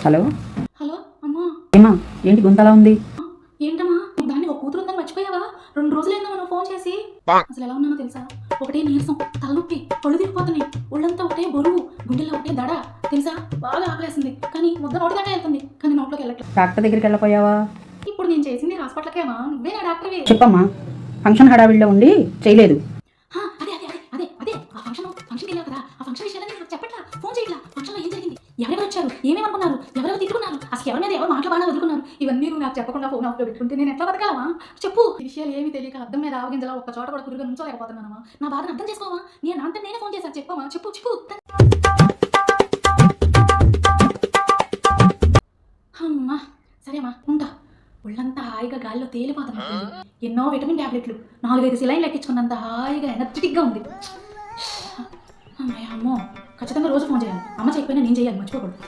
Hello. Hello అమ్మా. ఏమా ఏంటి గుంతలా ఉంది? ఏంటమ్మా దాన్ని ఒక కూతురు ఉందని మర్చిపోయావా? 2 రోజులైందా మనం ఫోన్ చేసి. అసలు ఎలా ఉన్నానో తెలుసా? ఒకటే నీరసం, తలనొప్పి, పళ్ళు తిరిగిపోతున్నాయి, ఒళ్ళంతా ఒకటే బరువు, గుండెల్లో ఒకటే దడ తెలుసా. బాగా ఆకలేస్తుంది కానీ ముద్ద నోటి దాకా వెళ్తుంది కానీ నోట్లోకి వెళ్ళట్లేదు. డాక్టర్ దగ్గరికి వెళ్ళపోయావా? ఇప్పుడు నేను చేసింది హాస్పిటల్కేమా? నువ్వే నా డాక్టర్వి. చెప్పమ్మా. ఫంక్షన్ హడావిడిలో ఉండి చేయలేదు. అదే అదే అదే అదే అదే ఆ ఫంక్షన్కి వెళ్ళావు కదా, ఆ ఫంక్షన్ విషయాలని నాకు చెప్పట్లా, ఫోన్ చేయట్లా. ఫంక్షన్లో ఏం జరిగింది, ఎవరెవరు వచ్చారు, ఏమేమనుకున్నారు, ఎవరెవరు తిట్టుకున్నారు, అసలు ఎవరి మీద ఎవరు మాటలు బాగా వదులుకున్నారు, ఇవన్నీ నువ్వు నాకు చెప్పకుండా ఫోన్ ఆఫ్లో పెట్టుకుంటే నేను ఎట్లా బతకాలమా? చెప్పు. ఈ విషయాలు ఏమీ తెలియక అర్థం మీద ఆవగింజలా ఒక్క చోట కూడా కురుగా నుంచోలేకపోతున్నానమ్మా. నా బాధను అర్థం చేసుకోవా? నేను అంతా నేనే ఫోన్ చేశాను, చెప్పమ్మా, చెప్పు చెప్పు. అమ్మా సరేమ్మా ఉంటా. ఒళ్ళంతా హాయిగా గాలిలో తేలిపోతున్నా. ఎన్నో విటమిన్ టాబ్లెట్లు, 4-5 సిలైన్లు ఎక్కించుకున్నంత హాయిగా ఎనర్జెటిక్గా ఉంది. అమ్మయ్య అమ్మో, ఖచ్చితంగా రోజు ఫోన్ చేయాలి. అమ్మ చేయకపోయినా నేను చేయాలి, మర్చిపోకూడదు.